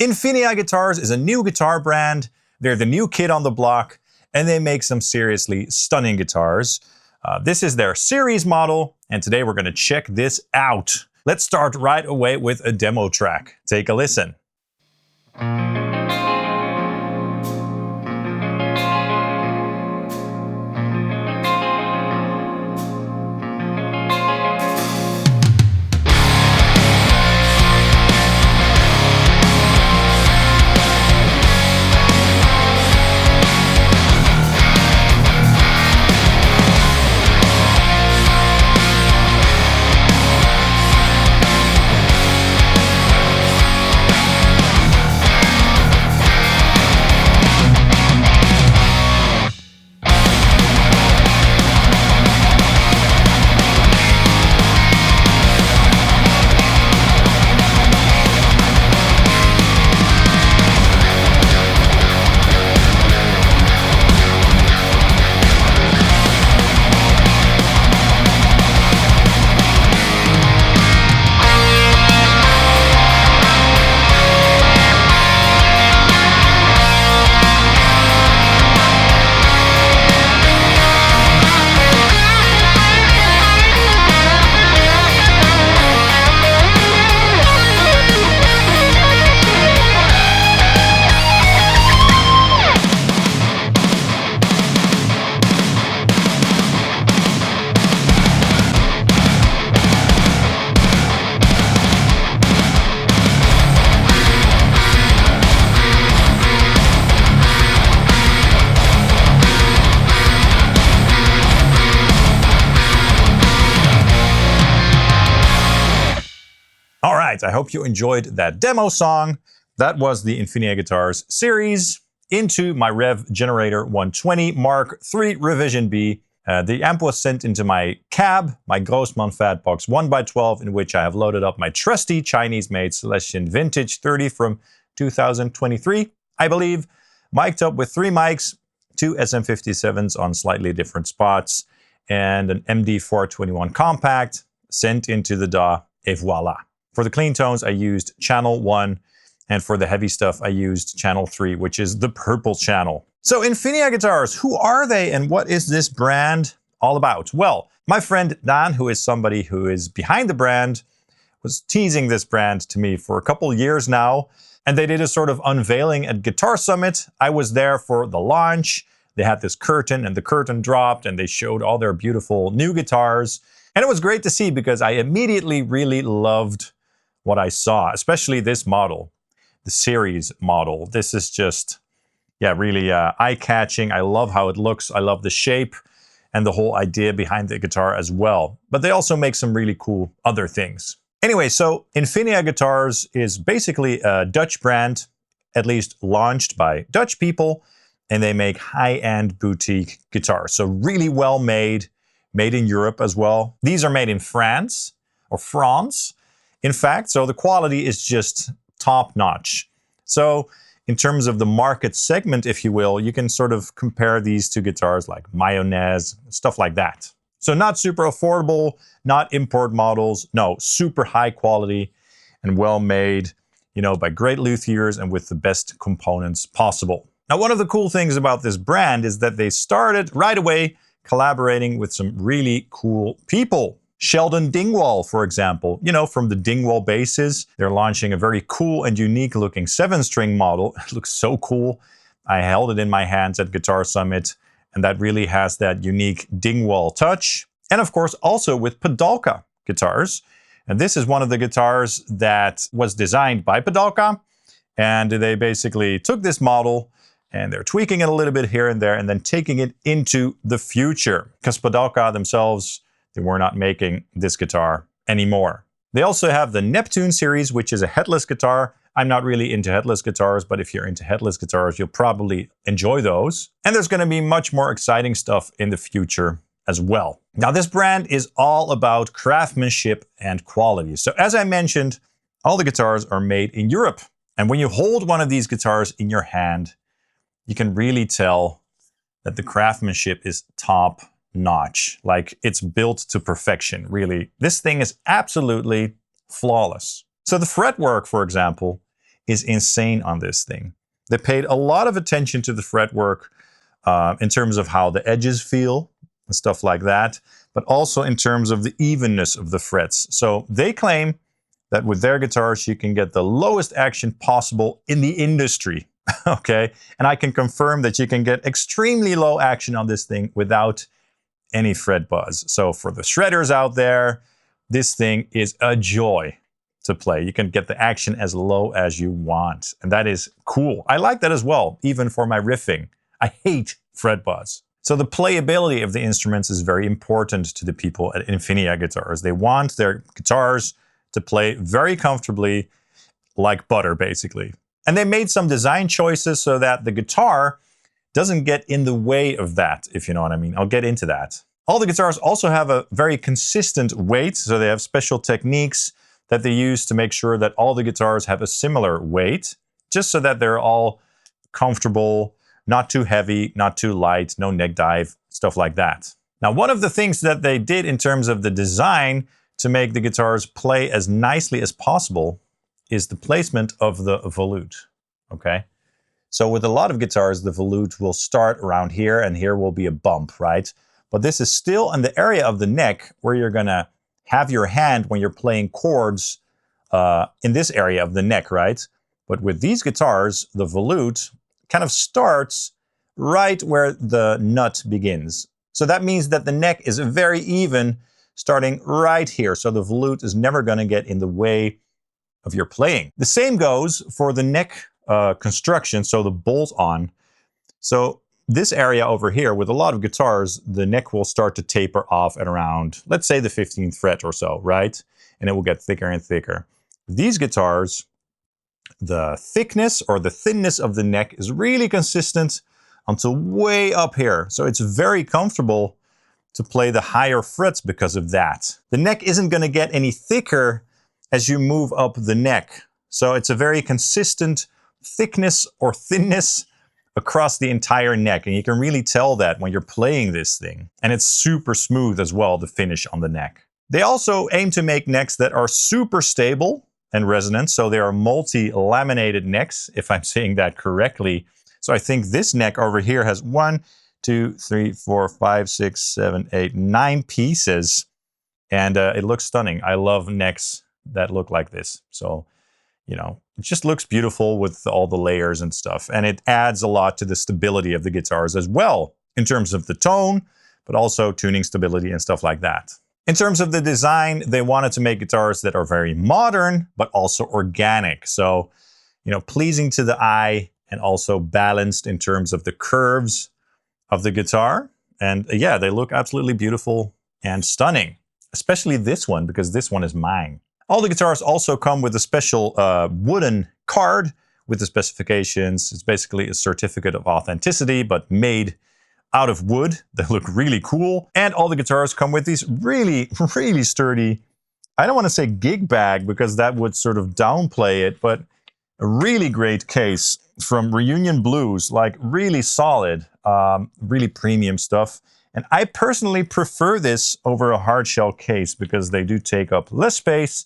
Infinia Guitars is a new guitar brand. They're the new kid on the block, and they make some seriously stunning guitars. This is their series model, and today we're going to check this out. Let's start right away with a demo track. Take a listen. All right, I hope you enjoyed that demo song. That was the Infinia Guitars series into my Revv Generator 120 Mark III Revision B. The amp was sent into my cab, my Grossmann Fatbox 1x12, in which I have loaded up my trusty Chinese-made Celestion Vintage 30 from 2023, I believe. Mic'd up with 3 mics, 2 SM57s on slightly different spots, and an MD421 Kompakt sent into the DAW, et voila. For the clean tones, I used channel 1, and for the heavy stuff, I used channel 3, which is the purple channel. So Infinia Guitars, who are they and what is this brand all about? Well, my friend Dan, who is somebody who is behind the brand, was teasing this brand to me for a couple years now, and they did a sort of unveiling at Guitar Summit. I was there for the launch. They had this curtain, and the curtain dropped, and they showed all their beautiful new guitars. And it was great to see because I immediately really loved what I saw, especially this model, the series model. This is just, yeah, really eye-catching. I love how it looks. I love the shape and the whole idea behind the guitar as well. But they also make some really cool other things. Anyway, so Infinia Guitars is basically a Dutch brand, at least launched by Dutch people, and they make high-end boutique guitars. So really well made in Europe as well. These are made in France, or France, in fact, so the quality is just top-notch. So in terms of the market segment, if you will, you can sort of compare these to guitars like Mayonnaise, stuff like that. So not super affordable, not import models, no, super high quality and well made, you know, by great luthiers and with the best components possible. Now, one of the cool things about this brand is that they started right away collaborating with some really cool people. Sheldon Dingwall, for example, you know, from the Dingwall basses. They're launching a very cool and unique looking 7-string model. It looks so cool. I held it in my hands at Guitar Summit, and that really has that unique Dingwall touch. And of course, also with Pedalka guitars. And this is one of the guitars that was designed by Pedalka. And they basically took this model and they're tweaking it a little bit here and there and then taking it into the future. Because Pedalka themselves, they were not making this guitar anymore. They also have the Neptune series, which is a headless guitar. I'm not really into headless guitars, but if you're into headless guitars, you'll probably enjoy those. And there's going to be much more exciting stuff in the future as well. Now, this brand is all about craftsmanship and quality. So as I mentioned, all the guitars are made in Europe. And when you hold one of these guitars in your hand, you can really tell that the craftsmanship is top notch. Like, it's built to perfection, really. This thing is absolutely flawless. So the fretwork, for example, is insane on this thing. They paid a lot of attention to the fretwork in terms of how the edges feel and stuff like that, but also in terms of the evenness of the frets. So they claim that with their guitars, you can get the lowest action possible in the industry, okay? And I can confirm that you can get extremely low action on this thing without any fret buzz. So for the shredders out there, this thing is a joy to play. You can get the action as low as you want, and that is cool. I like that as well, even for my riffing. I hate fret buzz. So the playability of the instruments is very important to the people at Infinia Guitars. They want their guitars to play very comfortably, like butter, basically. And they made some design choices so that the guitar doesn't get in the way of that, if you know what I mean. I'll get into that. All the guitars also have a very consistent weight, so they have special techniques that they use to make sure that all the guitars have a similar weight, just so that they're all comfortable, not too heavy, not too light, no neck dive, stuff like that. Now, one of the things that they did in terms of the design to make the guitars play as nicely as possible is the placement of the volute, okay? So with a lot of guitars, the volute will start around here, and here will be a bump, right? But this is still in the area of the neck where you're gonna have your hand when you're playing chords in this area of the neck, right? But with these guitars, the volute kind of starts right where the nut begins. So that means that the neck is very even, starting right here. So the volute is never going to get in the way of your playing. The same goes for the neck construction, so the bolt-on. So this area over here, with a lot of guitars, the neck will start to taper off at around, let's say, the 15th fret or so, right? And it will get thicker and thicker. These guitars, the thickness or the thinness of the neck is really consistent until way up here. So it's very comfortable to play the higher frets because of that. The neck isn't going to get any thicker as you move up the neck. So it's a very consistent thickness or thinness across the entire neck. And you can really tell that when you're playing this thing. And it's super smooth as well, the finish on the neck. They also aim to make necks that are super stable and resonant. So they are multi-laminated necks, if I'm saying that correctly. So I think this neck over here has 1, 2, 3, 4, 5, 6, 7, 8, 9 pieces. And it looks stunning. I love necks that look like this. So, you know, it just looks beautiful with all the layers and stuff. And it adds a lot to the stability of the guitars as well, in terms of the tone, but also tuning stability and stuff like that. In terms of the design, they wanted to make guitars that are very modern, but also organic. So, you know, pleasing to the eye and also balanced in terms of the curves of the guitar. And yeah, they look absolutely beautiful and stunning, especially this one, because this one is mine. All the guitars also come with a special wooden card with the specifications. It's basically a certificate of authenticity, but made out of wood. They look really cool. And all the guitars come with these really, really sturdy, I don't want to say gig bag because that would sort of downplay it, but a really great case from Reunion Blues, like really solid, really premium stuff. And I personally prefer this over a hard shell case because they do take up less space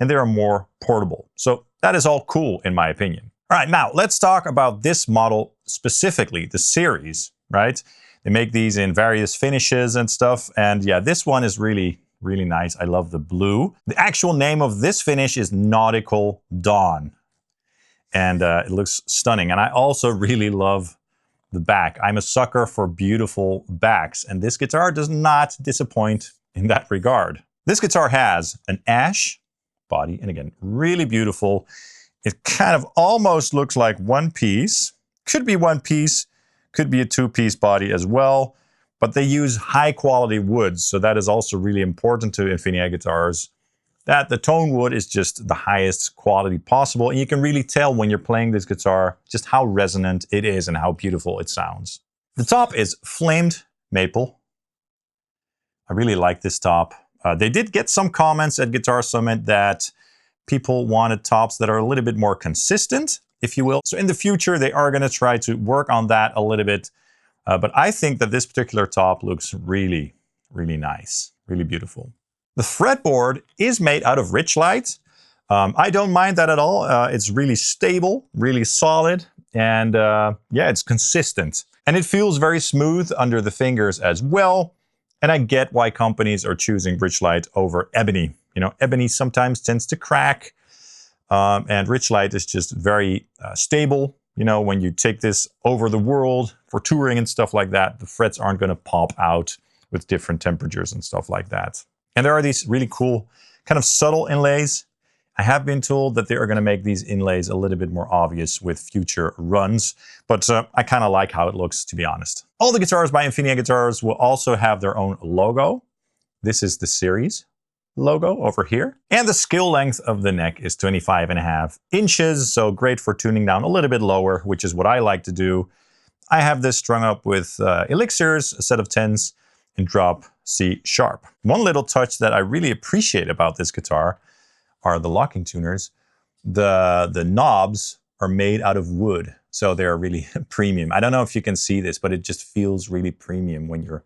and they are more portable. So that is all cool in my opinion. All right, now let's talk about this model specifically, the Ceres, right? They make these in various finishes and stuff. And yeah, this one is really, really nice. I love the blue. The actual name of this finish is Nautical Dawn. And it looks stunning. And I also really love the back. I'm a sucker for beautiful backs. And this guitar does not disappoint in that regard. This guitar has an ash body. And again, really beautiful. It kind of almost looks like one piece. Could be one piece. Could be a two-piece body as well, but they use high-quality woods, so that is also really important to Infinia guitars, that the tone wood is just the highest quality possible, and you can really tell when you're playing this guitar just how resonant it is and how beautiful it sounds. The top is flamed maple. I really like this top. They did get some comments at Guitar Summit that people wanted tops that are a little bit more consistent, if you will. So in the future, they are going to try to work on that a little bit. But I think that this particular top looks really, really nice, really beautiful. The fretboard is made out of Richlite. I don't mind that at all. It's really stable, really solid, and yeah, it's consistent. And it feels very smooth under the fingers as well. And I get why companies are choosing Richlite over ebony. You know, ebony sometimes tends to crack, and Richlite is just very stable. You know, when you take this over the world for touring and stuff like that, the frets aren't going to pop out with different temperatures and stuff like that. And there are these really cool kind of subtle inlays. I have been told that they are going to make these inlays a little bit more obvious with future runs, but I kind of like how it looks, to be honest. All the guitars by Infinia Guitars will also have their own logo. This is the Ceres logo over here. And the scale length of the neck is 25.5 inches, so great for tuning down a little bit lower, which is what I like to do. I have this strung up with elixirs, a set of 10s, and drop C sharp. One little touch that I really appreciate about this guitar are the locking tuners. The knobs are made out of wood, so they're really premium. I don't know if you can see this, but it just feels really premium when you're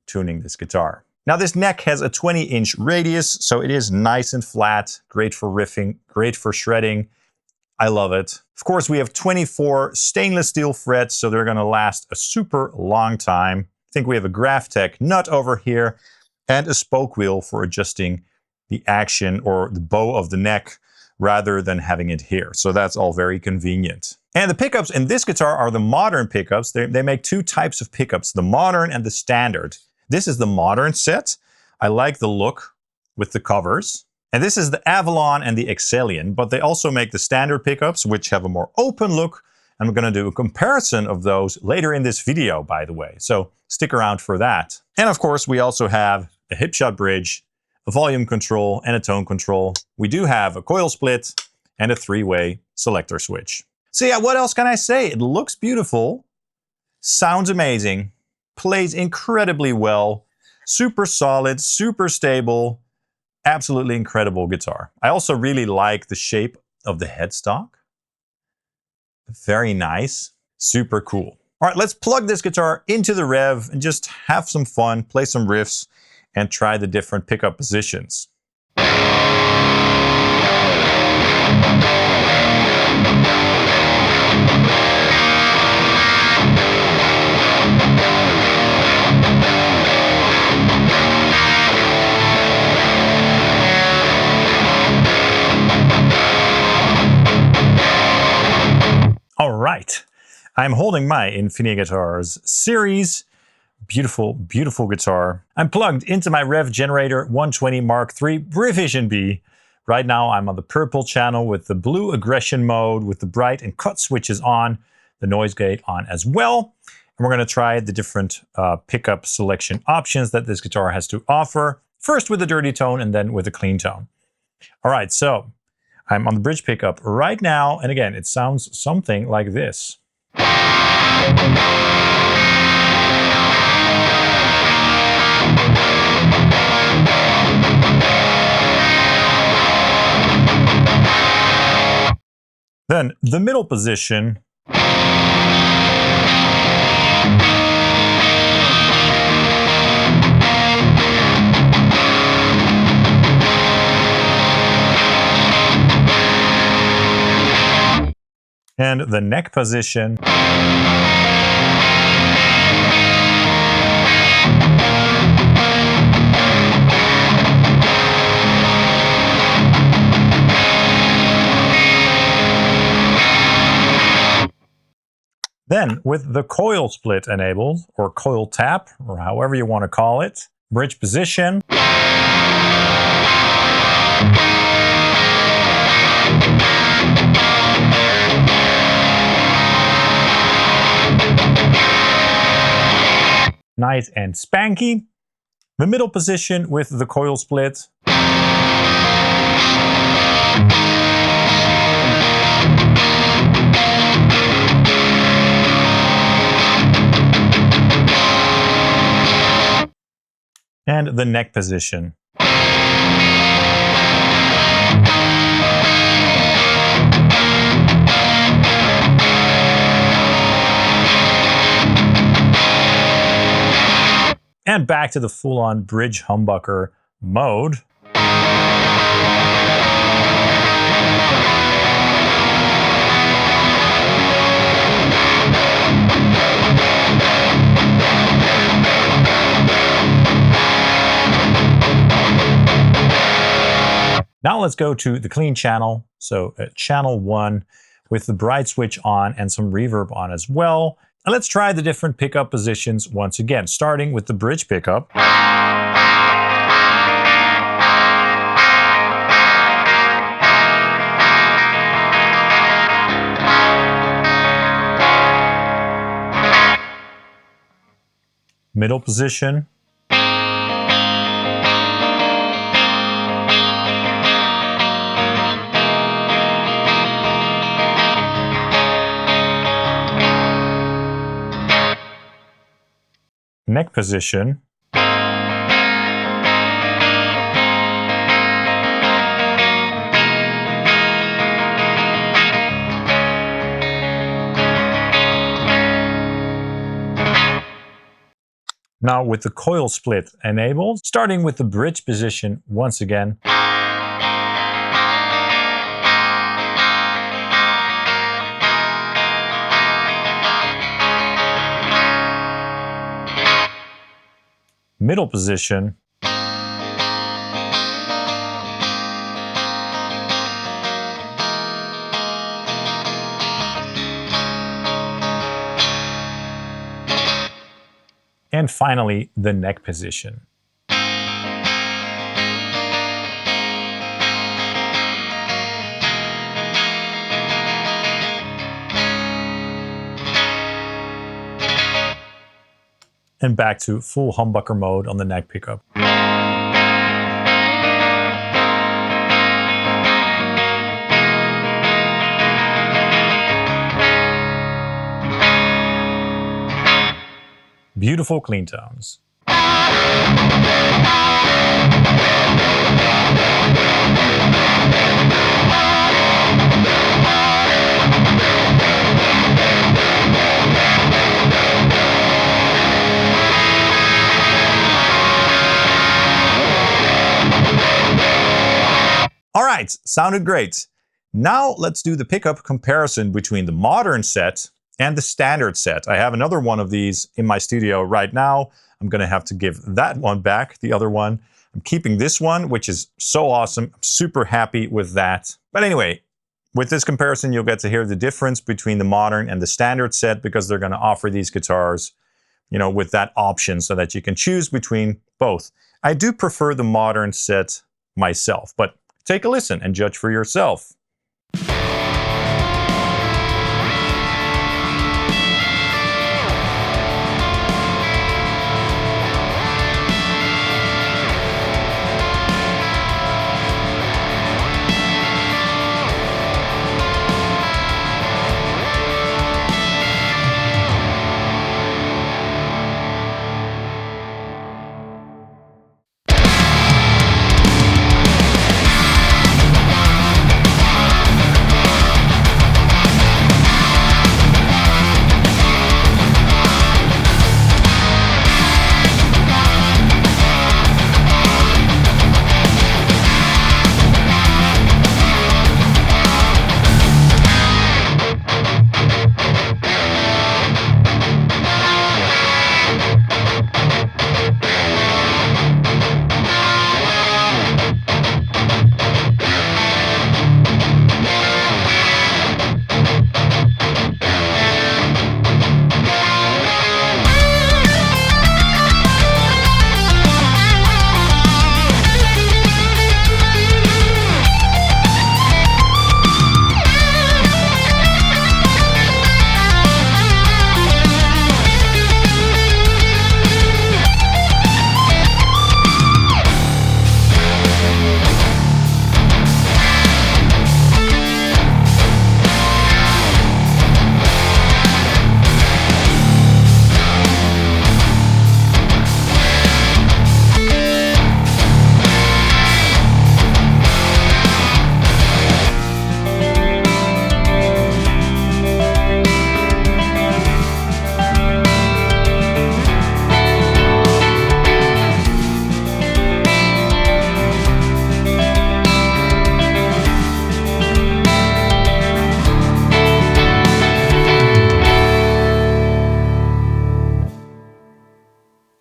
tuning this guitar. Now this neck has a 20-inch radius, so it is nice and flat, great for riffing, great for shredding. I love it. Of course, we have 24 stainless steel frets, so they're gonna last a super long time. I think we have a Graphtec nut over here and a spoke wheel for adjusting the action or the bow of the neck rather than having it here. So that's all very convenient. And the pickups in this guitar are the modern pickups. They make two types of pickups, the modern and the standard. This is the modern set. I like the look with the covers. And this is the Avalon and the Excellion, but they also make the standard pickups, which have a more open look. And we're going to do a comparison of those later in this video, by the way. So stick around for that. And of course, we also have a hipshot bridge, a volume control, and a tone control. We do have a coil split and a 3-way selector switch. So yeah, what else can I say? It looks beautiful, sounds amazing, plays incredibly well, super solid, super stable, absolutely incredible guitar. I also really like the shape of the headstock. Very nice, super cool. All right, let's plug this guitar into the Revv and just have some fun, play some riffs, and try the different pickup positions. All right, I'm holding my Infinia Guitars Ceres. Beautiful, beautiful guitar. I'm plugged into my Revv Generator 120 Mark III Revision B. Right now I'm on the purple channel with the blue aggression mode with the bright and cut switches on, the noise gate on as well. And we're going to try the different pickup selection options that this guitar has to offer. First with the dirty tone and then with the clean tone. All right, so I'm on the bridge pickup right now. And again, it sounds something like this. Then the middle position. And the neck position. Then, with the coil split enabled, or coil tap, or however you want to call it, bridge position. Nice and spanky. The middle position with the coil split. And the neck position. And back to the full-on bridge humbucker mode. Now let's go to the clean channel. So channel 1 with the bright switch on and some reverb on as well. And let's try the different pickup positions once again, starting with the bridge pickup. Middle position. Neck position. Now with the coil split enabled, starting with the bridge position once again. Middle position. And finally, the neck position. And back to full humbucker mode on the neck pickup. Beautiful clean tones. All right, sounded great. Now let's do the pickup comparison between the modern set and the standard set. I have another one of these in my studio right now. I'm gonna have to give that one back, the other one. I'm keeping this one, which is so awesome. I'm super happy with that. But anyway, with this comparison, you'll get to hear the difference between the modern and the standard set because they're gonna offer these guitars, you know, with that option so that you can choose between both. I do prefer the modern set myself, but take a listen and judge for yourself.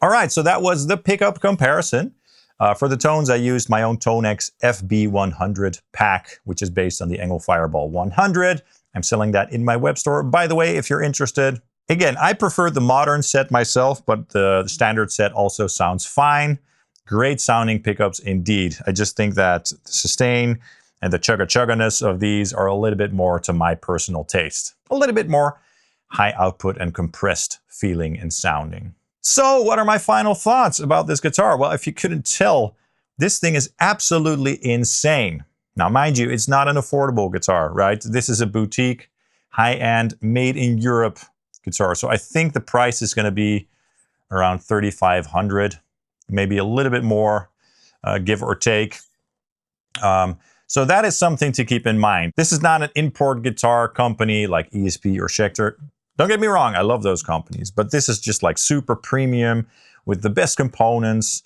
All right, so that was the pickup comparison. For the tones, I used my own Tonex FB100 pack, which is based on the Engel Fireball 100. I'm selling that in my web store, by the way, if you're interested. Again, I prefer the modern set myself, but the standard set also sounds fine. Great sounding pickups indeed. I just think that the sustain and the chugga-chugganess of these are a little bit more to my personal taste. A little bit more high output and compressed feeling and sounding. So what are my final thoughts about this guitar? Well, if you couldn't tell, this thing is absolutely insane. Now, mind you, it's not an affordable guitar, right? This is a boutique, high-end, made in Europe guitar. So I think the price is going to be around $3,500, maybe a little bit more, give or take. So that is something to keep in mind. This is not an import guitar company like ESP or Schecter. Don't get me wrong, I love those companies, but this is just like super premium with the best components,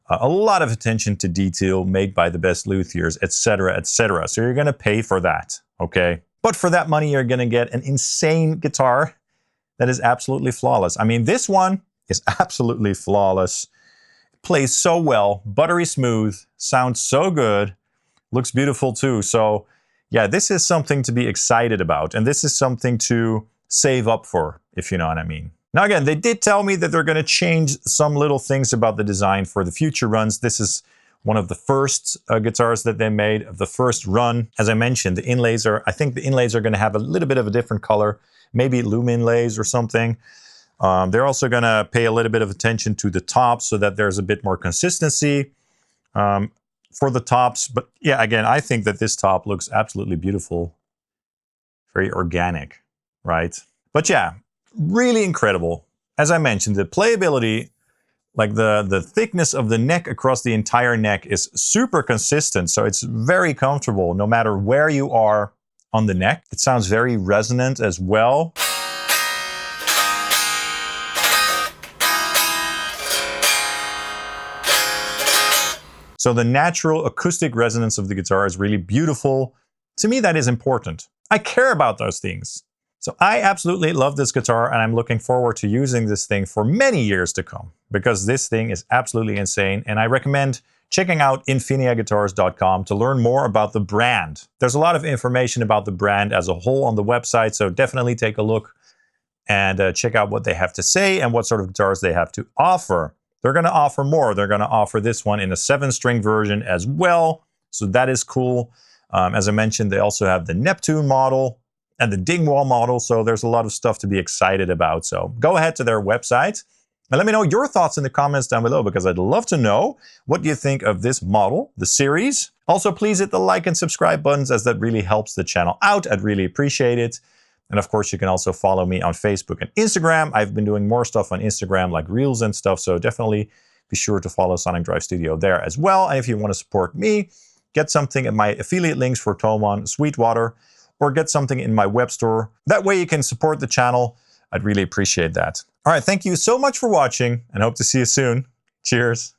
a lot of attention to detail made by the best luthiers, etc., etc. So you're going to pay for that, okay? But for that money, you're going to get an insane guitar that is absolutely flawless. I mean, this one is absolutely flawless. It plays so well, buttery smooth, sounds so good, looks beautiful too. So yeah, this is something to be excited about, and this is something to save up for, if you know what I mean. Now again, they did tell me that they're going to change some little things about the design for the future runs. This is one of the first guitars that they made, of the first run. As I mentioned, the inlays are, I think the inlays are going to have a little bit of a different color, maybe loom inlays or something. They're also going to pay a little bit of attention to the tops so that there's a bit more consistency for the tops. But yeah, again, I think that this top looks absolutely beautiful, very organic, right? But yeah, really incredible. As I mentioned, the playability, like the thickness of the neck across the entire neck is super consistent. So it's very comfortable no matter where you are on the neck. It sounds very resonant as well. So the natural acoustic resonance of the guitar is really beautiful. To me, that is important. I care about those things. So I absolutely love this guitar, and I'm looking forward to using this thing for many years to come, because this thing is absolutely insane, and I recommend checking out infiniaguitars.com to learn more about the brand. There's a lot of information about the brand as a whole on the website, so definitely take a look and check out what they have to say and what sort of guitars they have to offer. They're going to offer more. They're going to offer this one in a 7-string version as well, so that is cool. As I mentioned, they also have the Neptune model and the Dingwall model, so there's a lot of stuff to be excited about. So go ahead to their website and let me know your thoughts in the comments down below, because I'd love to know what you think of this model, the series. Also, please hit the like and subscribe buttons, as that really helps the channel out. I'd really appreciate it. And of course, you can also follow me on Facebook and Instagram. I've been doing more stuff on Instagram, like Reels and stuff, so definitely be sure to follow Sonic Drive Studio there as well. And if you want to support me, get something in my affiliate links for Thomann, Sweetwater, or get something in my web store. That way you can support the channel. I'd really appreciate that. All right, thank you so much for watching, and hope to see you soon. Cheers.